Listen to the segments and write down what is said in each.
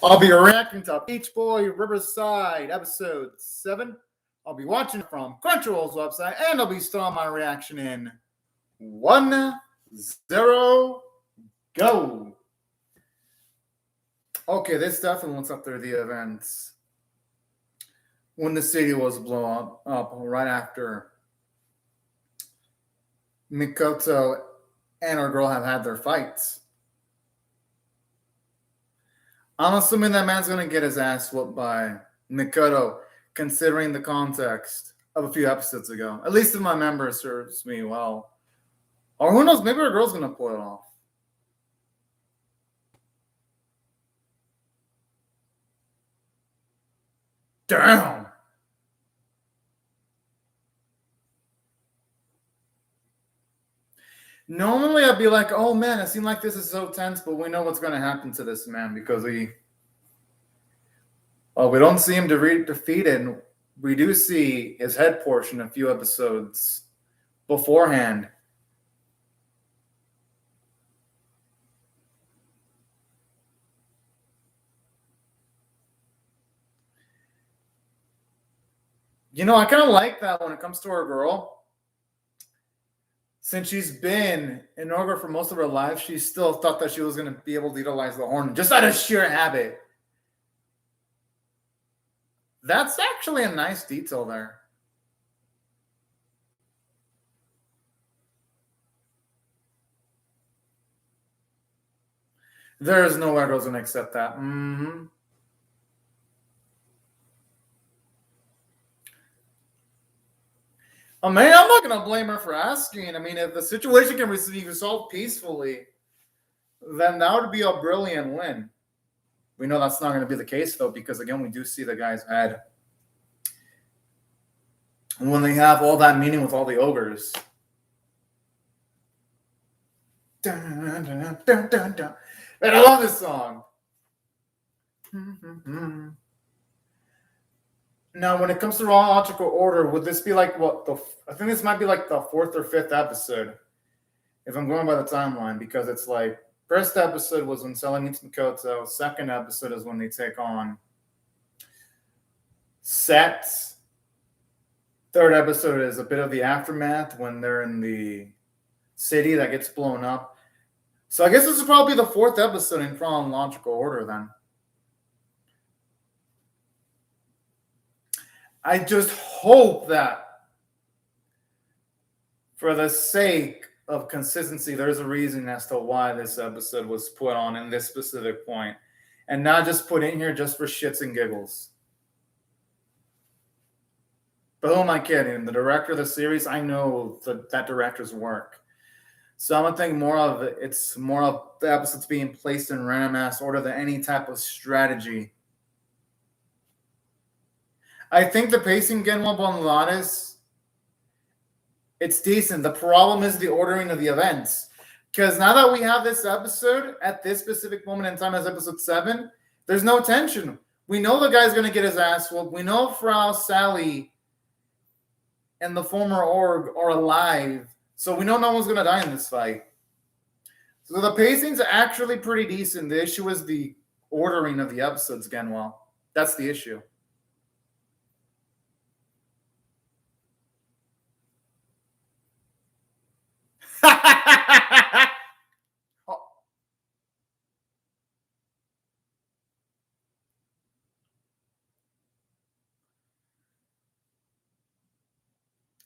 I'll be reacting to Beach Boy Riverside episode 7. I'll be watching from Crunchyroll's website, and I'll be starting my reaction in 1, 0, go. Okay, this definitely looks up there the events when the city was blown up right after Mikoto and her girl have had their fights. I'm assuming that man's going to get his ass whooped by Mikoto, considering the context of a few episodes ago. At least if my memory serves me well. Or who knows, maybe her girl's going to pull it off. Damn! Normally I'd be like, oh man, it seems like this is so tense, but we know what's going to happen to this man because we don't see him defeated. We do see his head portion a few episodes beforehand. You know, I kind of like that when it comes to our girl. Since she's been in Ogre for most of her life, she still thought that she was going to be able to utilize the horn just out of sheer habit. That's actually a nice detail there. There's no way girl's going to accept that. Oh, man, I'm not going to blame her for asking. I mean, if the situation can be resolved peacefully, then that would be a brilliant win. We know that's not going to be the case, though, because, again, we do see the guy's head. And when they have all that meaning with all the ogres. Dun, dun, dun, dun, dun. Man, I love this song. Now, when it comes to chronological order, would this be like what I think this might be like the 4th or 5th episode, if I'm going by the timeline, because it's like first episode was when Sela meets Mikoto, second episode is when they take on Set, third episode is a bit of the aftermath when they're in the city that gets blown up. So I guess this is probably the 4th episode in chronological order then. I just hope that for the sake of consistency, there's a reason as to why this episode was put on in this specific point and not just put in here just for shits and giggles. But who am I kidding? The director of the series, I know that director's work. So I'm going to think more of it. It's more of the episodes being placed in random ass order than any type of strategy. I think the pacing Genwa Bonlanes, it's decent. The problem is the ordering of the events. Because now that we have this episode at this specific moment in time as episode 7, there's no tension. We know the guy's going to get his ass whooped. We know Frau Sally and the former org are alive. So we know no one's going to die in this fight. So the pacing's actually pretty decent. The issue is the ordering of the episodes, Genwa. That's the issue.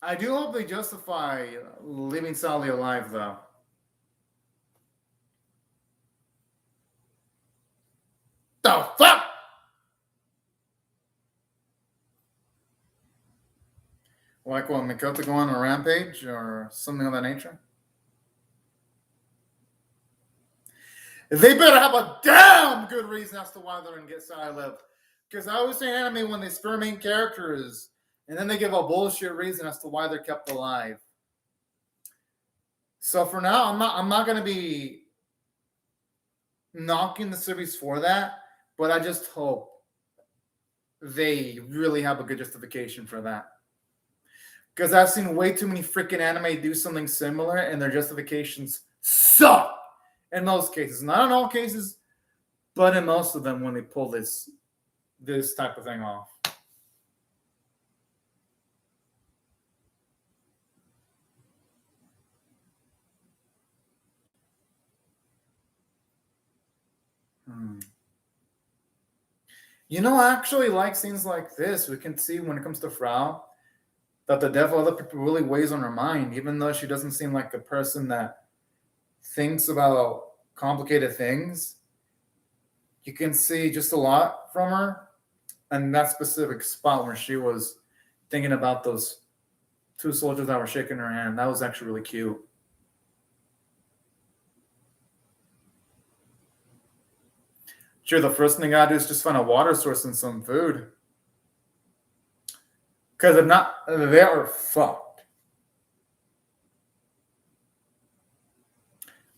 I do hope they justify leaving Sally alive, though. The fuck? Like what, Mikoto go on a rampage or something of that nature? They better have a damn good reason as to why they're going to get Sally alive. Because I always say anime when they spur main characters and then they give a bullshit reason as to why they're kept alive. So for now, I'm not going to be knocking the series for that, but I just hope they really have a good justification for that. Because I've seen way too many freaking anime do something similar and their justifications suck in those cases. Not in all cases, but in most of them when they pull this type of thing off. You know, I actually like scenes like this. We can see when it comes to Frau that the death of other people really weighs on her mind, even though she doesn't seem like a person that thinks about complicated things. You can see just a lot from her, and that specific spot where she was thinking about those two soldiers that were shaking her hand. That was actually really cute. Sure, the first thing I gotta do is just find a water source and some food. Because if not, they are fucked.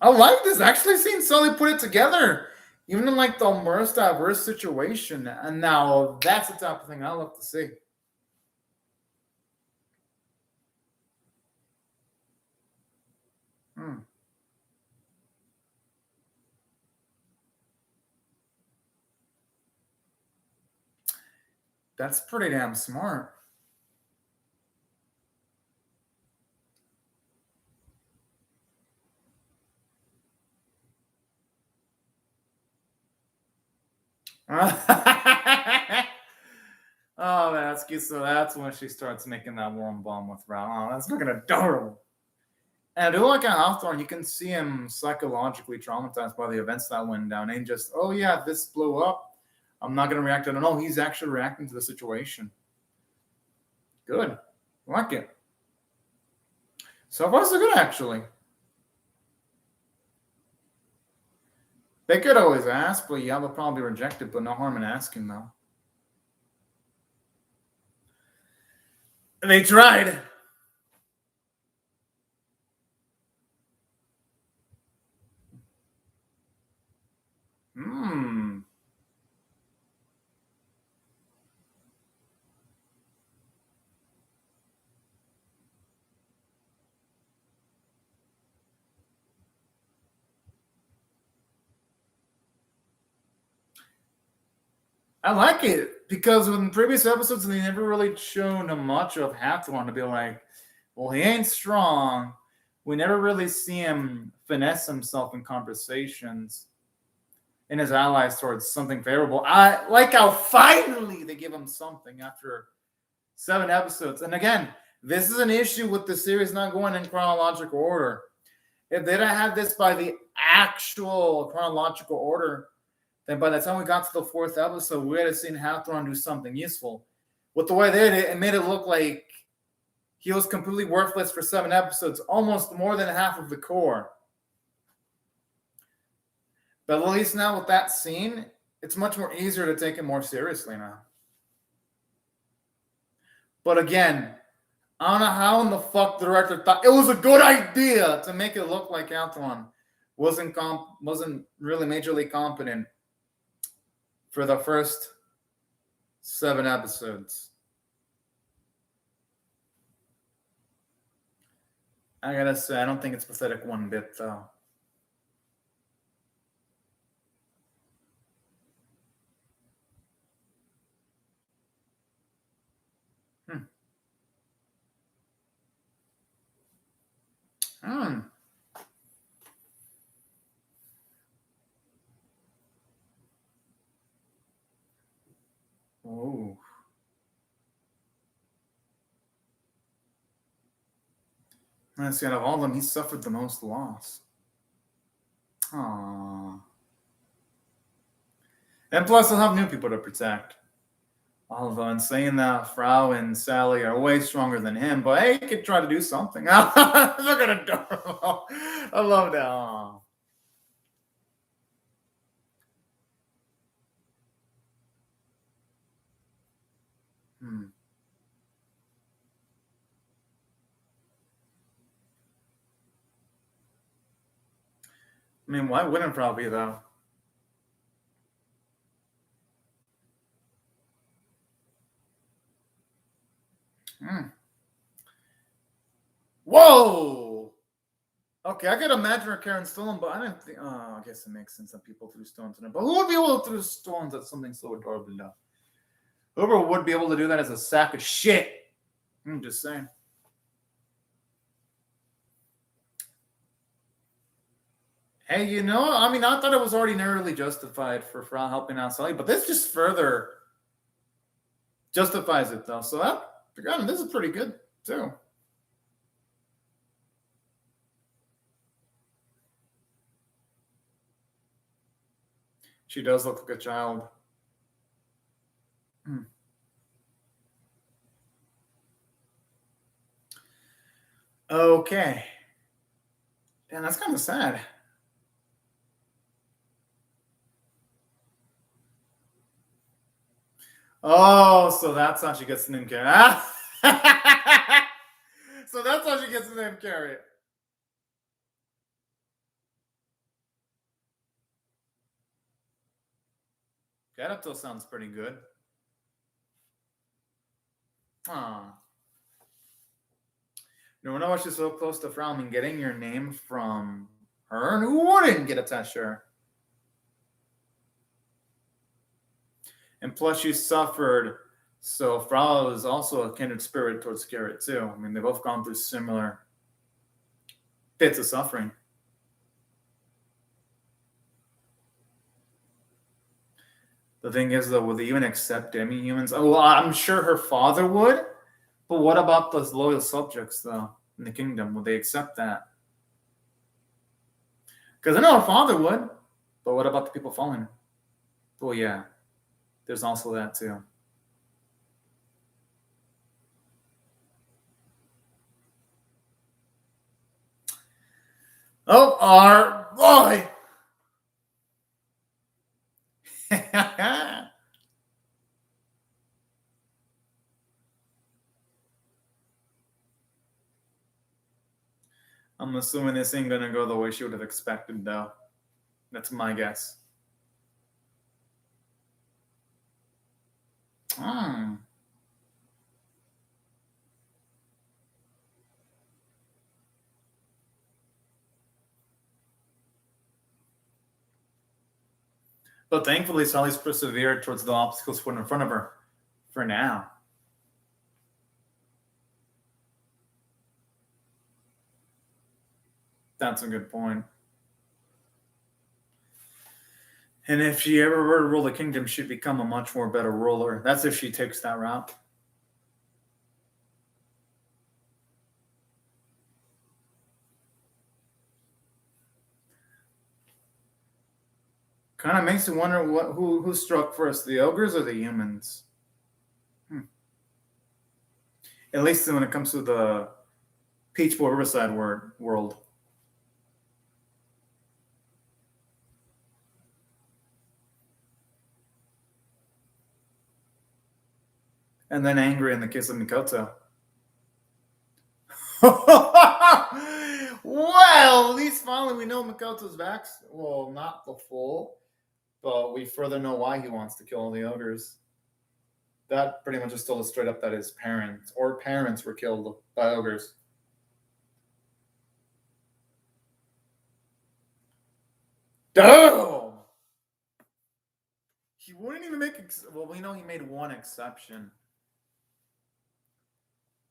I like this. Actually seeing Sully put it together. Even in like the most diverse situation. And now that's the type of thing I love to see. That's pretty damn smart. Oh, that's cute. So that's when she starts making that warm bomb with Ral. Oh, that's fucking adorable. And I do like how Hawthorne, you can see him psychologically traumatized by the events that went down. And just, oh yeah, this blew up. I'm not going to react to it. No, he's actually reacting to the situation. Good. I like it. So far, so good, actually. They could always ask, but yeah, they'll probably reject it, but no harm in asking, though. They tried. I like it because in previous episodes they never really shown much of Hathorn to be like, well, he ain't strong. We never really see him finesse himself in conversations in his allies towards something favorable. I like how finally they give him something after 7 episodes. And again, this is an issue with the series not going in chronological order. If they didn't have this by the actual chronological order, then by the time we got to the 4th episode, we would have seen Hathorn do something useful. With the way they did it made it look like he was completely worthless for 7 episodes, almost more than half of the core. But at least now with that scene, it's much more easier to take it more seriously now. But again, I don't know how in the fuck the director thought it was a good idea to make it look like Hathorn wasn't really majorly competent for the first 7 episodes. I gotta say, I don't think it's pathetic one bit, though. Oh. Let's see, out of all of them, he suffered the most loss. Aww. And plus, he'll have new people to protect. Although, in saying that, Frau and Sally are way stronger than him, but hey, he could try to do something. Look at adorable. I love that. Aww. I mean, why wouldn't Frau be, though? Whoa! Okay, I could imagine her carrying stones, but I didn't think. Oh, I guess it makes sense that people threw stones in it. But who would be able to throw stones at something so adorable? No. Whoever would be able to do that is a sack of shit. I'm just saying. Hey, I mean, I thought it was already narrowly justified for Frau helping out Sally, but this just further justifies it, though. So this is pretty good, too. She does look like a child. Okay. And that's kind of sad. Oh, so that's how she gets the name Carrie. So that's how she gets the name Carrie. That still sounds pretty good. Aw. No wonder why she's so close to Frau. I mean, getting your name from her, and who wouldn't get attached to her? And plus, she suffered, so Frau is also a kindred spirit towards Garrett, too. I mean, they've both gone through similar fits of suffering. The thing is, though, will they even accept demi-humans? Oh, well, I'm sure her father would, but what about those loyal subjects, though, in the kingdom? Would they accept that? Because I know her father would, but what about the people following her? Well, yeah, there's also that, too. Oh, our boy! I'm assuming this ain't gonna go the way she would have expected, though. That's my guess. Hmm. But thankfully, Sally's persevered towards the obstacles put in front of her for now. That's a good point. And if she ever were to rule the kingdom, she'd become a much more better ruler. That's if she takes that route. Kind of makes you wonder who struck first, the ogres or the humans? At least when it comes to the Peach Boy Riverside world. And then angry in the case of Mikoto. Well, at least finally we know Mikoto's back. Well, not the full, but we further know why he wants to kill all the ogres. That pretty much just told us straight up that his parents were killed by ogres. Damn! He wouldn't even make. Well, we know he made one exception.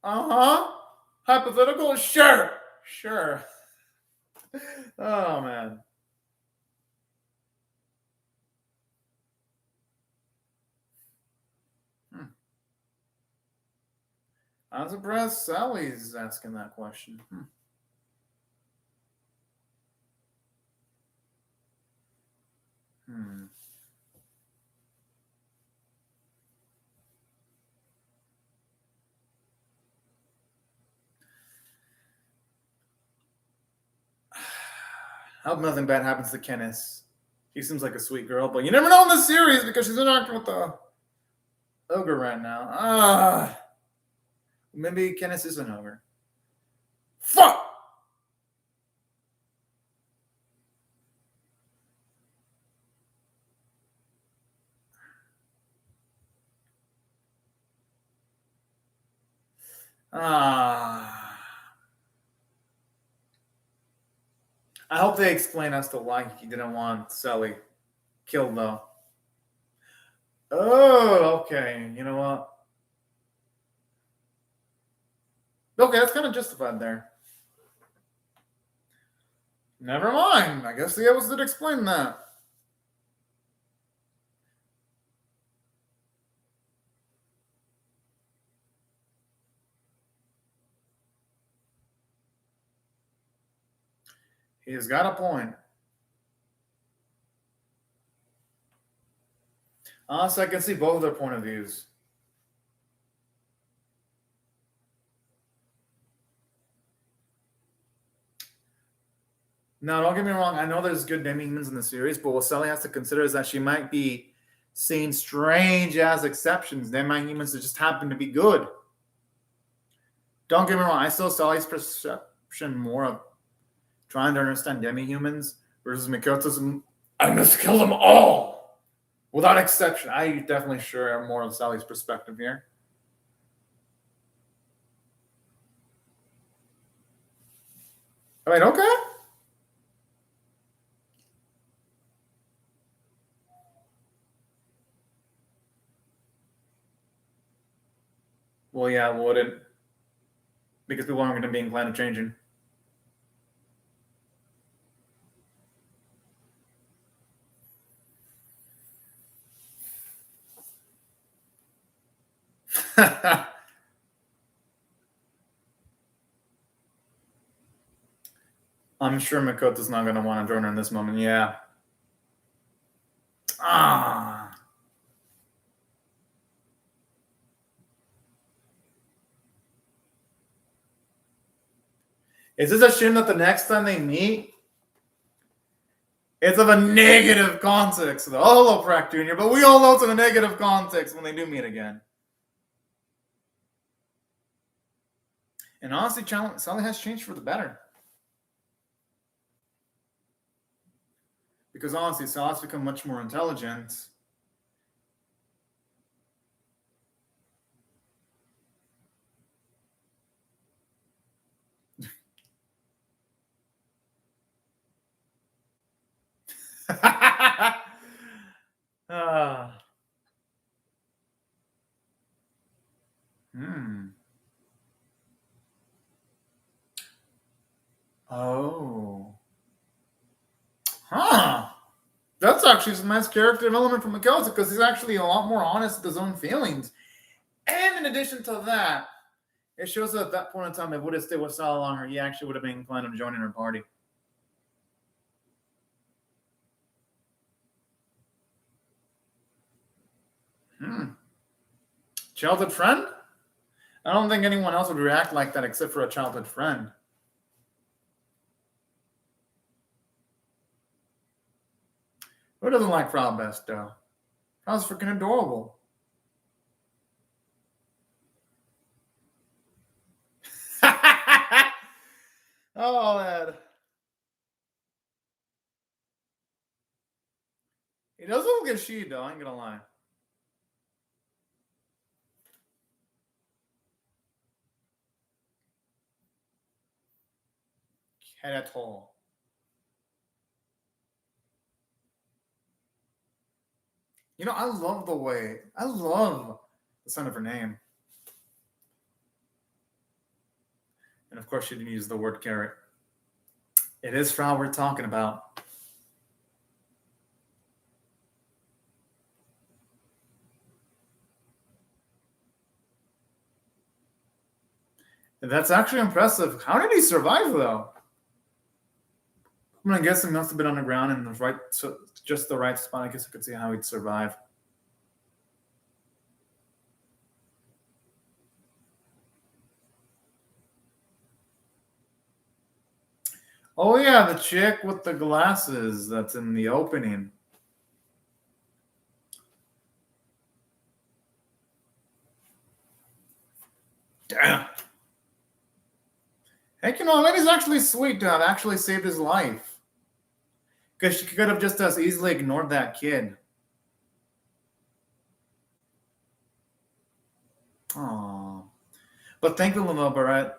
Hypothetical? Sure. Oh, man. I'm surprised Sally's asking that question. I hope nothing bad happens to Kenneth. She seems like a sweet girl, but you never know in the series because she's interacting with the ogre right now. Maybe Kenneth is an ogre. Fuck! I hope they explain as to why he didn't want Sally killed, though. Oh, okay. You know what? Okay, that's kind of justified there. Never mind. I guess the episode did explain that. He's got a point. Honestly, I can see both of their point of views. Now, don't get me wrong. I know there's good demi-humans in the series, but what Sally has to consider is that she might be seeing strange-ass exceptions. Demi-humans that just happen to be good. Don't get me wrong. I still Sally's perception more of trying to understand demi-humans versus Mikoto's. I must kill them all without exception. I definitely share more of Sally's perspective here. I mean, okay. Well, yeah, wouldn't. Because people aren't going to be inclined to changing. I'm sure Makoto's not going to want to join her in this moment. Yeah. Is this a shame that the next time they meet, it's of a negative context? Hello, Prack Jr., but we all know it's in a negative context when they do meet again. And honestly, Sally has changed for the better. Because honestly, Sally's become much more intelligent. Oh. Huh. That's actually some nice character development from Makoto because he's actually a lot more honest with his own feelings. And in addition to that, it shows that at that point in time, if he would have stayed with Sally longer, he actually would have been inclined on joining her party. Childhood friend? I don't think anyone else would react like that except for a childhood friend. Who doesn't like Frau best, though? Frau's freaking adorable. Oh, man. He does look like a she, though. I ain't gonna lie. At all. You know, I love the sound of her name. And of course, she didn't use the word carrot. It is Frau we're talking about. And that's actually impressive. How did he survive, though? I'm gonna guess he must have been on the ground in just the right spot. I guess I could see how he'd survive. Oh yeah, the chick with the glasses that's in the opening. Damn. Heck, you know, that is actually sweet to have actually saved his life. Because she could have just as easily ignored that kid. Aww. But thankfully, though, Barrett,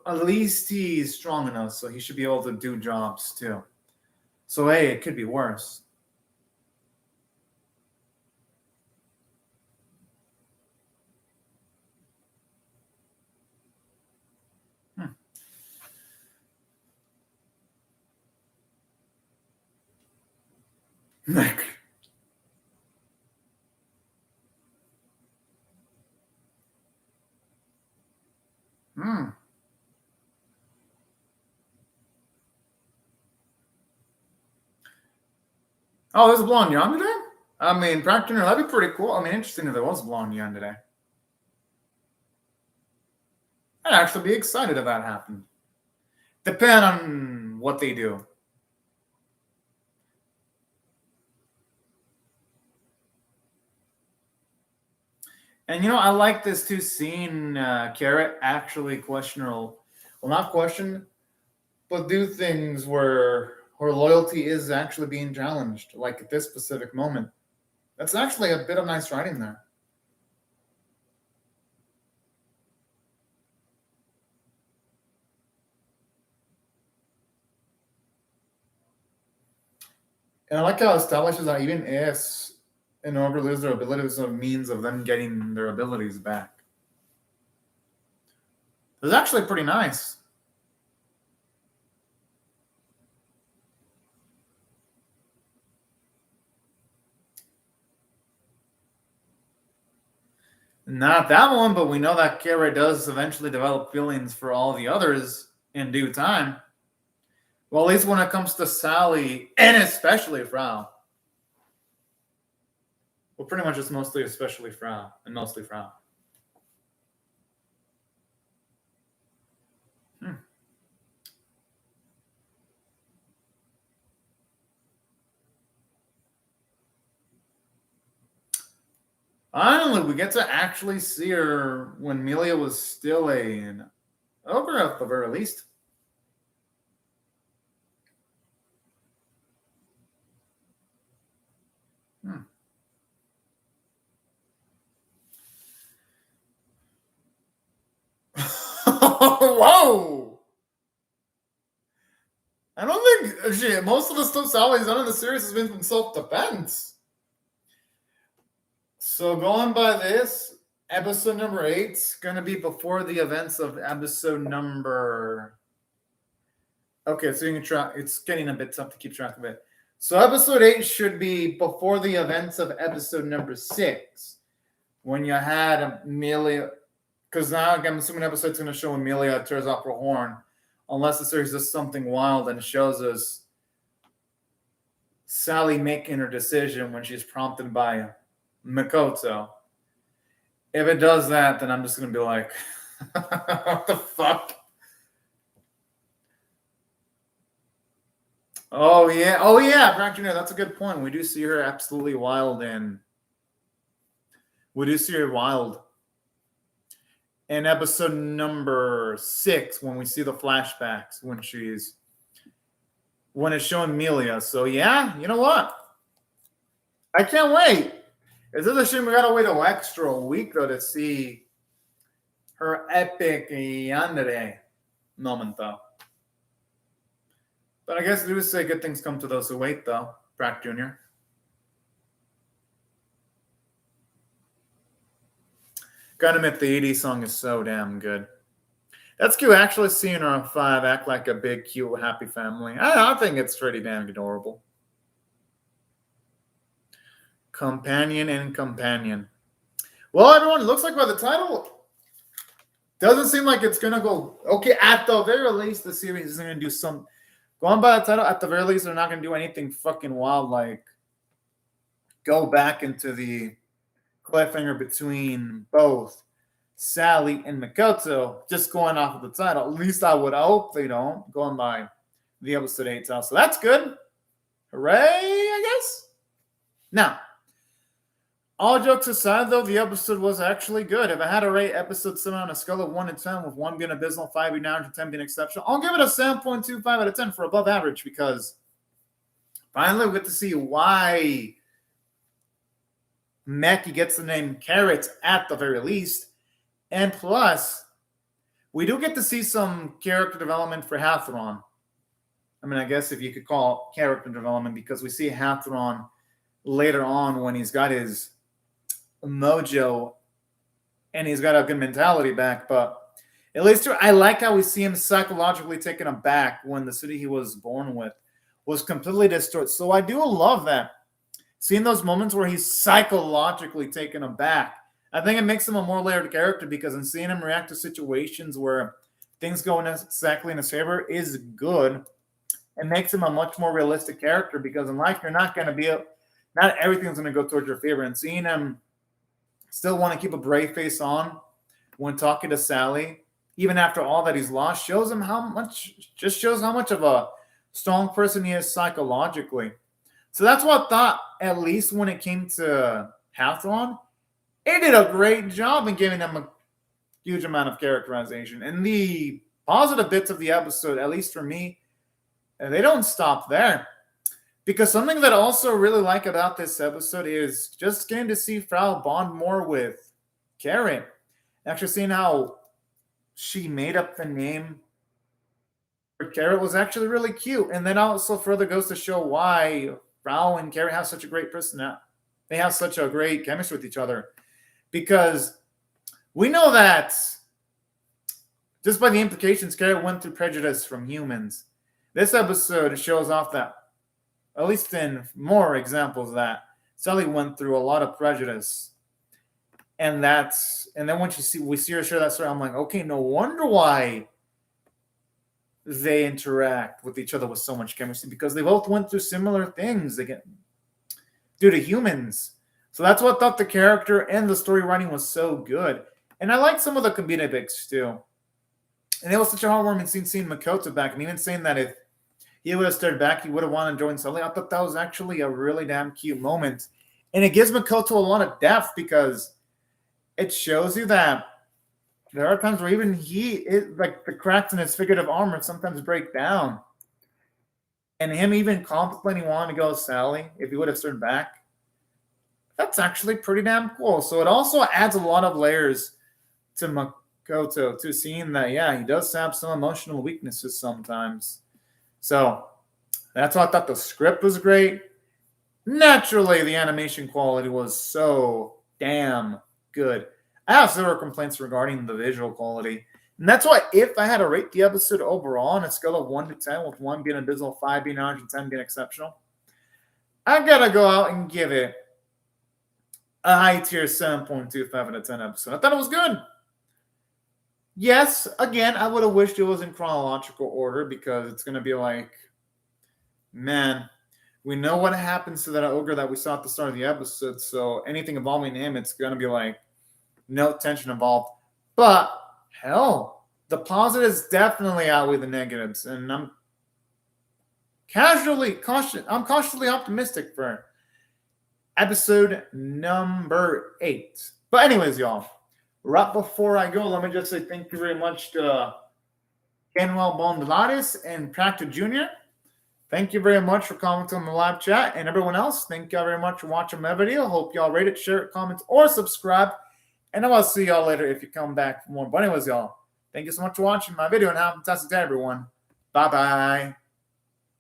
at least he's strong enough, so he should be able to do jobs too. So hey, it could be worse. Like, Oh, there's a blonde yarn today? I mean, practitioner, that'd be pretty cool. I mean, interesting if there was a blonde yarn today. I'd actually be excited if that happened. Depend on what they do. And I like this too, seeing Carrot actually question her, well, not question, but do things where her loyalty is actually being challenged, like at this specific moment. That's actually a bit of nice writing there. And I like how it establishes that even if in order to lose their abilities, a means of them getting their abilities back. It's actually pretty nice. Not that one, but we know that Kara does eventually develop feelings for all the others in due time. Well, at least when it comes to Sally, and especially Frau. Well, pretty much it's mostly especially Frau, and mostly Frau. Finally, we get to actually see her when Melia was still an ogre at the very least. Whoa! I don't think most of the stuff Sally's done in the series has been from self-defense. So going by this, episode number 8's going to be before the events of episode number... Okay, so you can track. It's getting a bit tough to keep track of it. So episode 8 should be before the events of episode number 6, when you had Amelia... Because now I'm assuming episode's going to show Amelia tears off her horn, unless the series does something wild and shows us Sally making her decision when she's prompted by Mikoto. If it does that, then I'm just going to be like, what the fuck? Oh, yeah, Practitioner, that's a good point. We do see her absolutely wild, and we do see her wild in episode number 6 when we see the flashbacks when it's showing Amelia. So yeah, you know what? I can't wait. It's just a shame we gotta wait an extra week though to see her epic yandere moment though. But I guess we do say good things come to those who wait though, Brack Jr. Gotta admit, the 80s song is so damn good. That's cute. Actually seeing her on 5 act like a big, cute, happy family. I think it's pretty damn adorable. Companion and companion. Well, everyone, it looks like by the title, doesn't seem like it's going to go... Okay, at the very least, the series is going to do some... Going by the title, at the very least, they're not going to do anything fucking wild like go back into the cliffhanger between both Sally and Mikoto, just going off of the title. At least I would hope they don't, going by the episode 8 title. So that's good. Hooray, I guess. Now, all jokes aside, though, the episode was actually good. If I had to rate episode 7 on a scale of 1 to 10, with 1 being abysmal, 5 being average, and 10 being exceptional, I'll give it a 7.25 out of 10 for above average, because finally we get to see why Meki gets the name Carrot at the very least. And plus, we do get to see some character development for Hathron. I mean, I guess if you could call it character development, because we see Hathron later on when he's got his mojo and he's got a good mentality back. But at least I like how we see him psychologically taken aback when the city he was born with was completely destroyed. So I do love that. Seeing those moments where he's psychologically taken aback, I think it makes him a more layered character, because in seeing him react to situations where things go exactly in his favor is good. It makes him a much more realistic character, because in life, you're not going to be, not everything's going to go towards your favor. And seeing him still want to keep a brave face on when talking to Sally, even after all that he's lost, shows how much of a strong person he is psychologically. So that's what I thought, at least when it came to Hathron, it did a great job in giving him a huge amount of characterization. And the positive bits of the episode, at least for me, they don't stop there. Because something that I also really like about this episode is just getting to see Frau bond more with Karen. Actually seeing how she made up the name for Karen was actually really cute. And then also further goes to show why Frau and Karen have such a great personality. They have such a great chemistry with each other. Because we know that just by the implications, Karen went through prejudice from humans. This episode shows off that, at least in more examples, that Sally went through a lot of prejudice. And then when we see her share that story, I'm like, okay, no wonder why they interact with each other with so much chemistry, because they both went through similar things again due to humans. So that's what I thought the character and the story writing was so good. And I like some of the comedic bits too. And it was such a heartwarming scene seeing Makoto back, and even saying that if he would have stared back, he would have wanted to join Sully. I thought that was actually a really damn cute moment. And it gives Makoto a lot of depth, because it shows you that there are times where even like the cracks in his figurative armor sometimes break down. And him even contemplating wanting to go with Sally if he would have turned back, that's actually pretty damn cool. So it also adds a lot of layers to Makoto, to seeing that, yeah, he does have some emotional weaknesses sometimes. So that's why I thought the script was great. Naturally, the animation quality was so damn good. I have zero complaints regarding the visual quality. And that's why if I had to rate the episode overall on a scale of 1 to 10, with 1 being abysmal, 5 being average, and 10 being exceptional, I gotta go out and give it a high tier 7.25 out of 10 episode. I thought it was good. Yes, again, I would have wished it was in chronological order, because it's going to be like, man, we know what happens to that ogre that we saw at the start of the episode, so anything involving him, it's going to be like, no tension involved. But, hell, the positives definitely outweigh the negatives, and I'm cautiously optimistic for episode number 8. But anyways, y'all, right before I go, let me just say thank you very much to Manuel Bondelares and Practo Jr. Thank you very much for commenting on the live chat. And everyone else, thank y'all very much for watching my video. Hope y'all rate it, share it, comment, or subscribe. And I will see y'all later if you come back for more. But anyways, y'all, thank you so much for watching my video, and have a fantastic day, everyone. Bye-bye.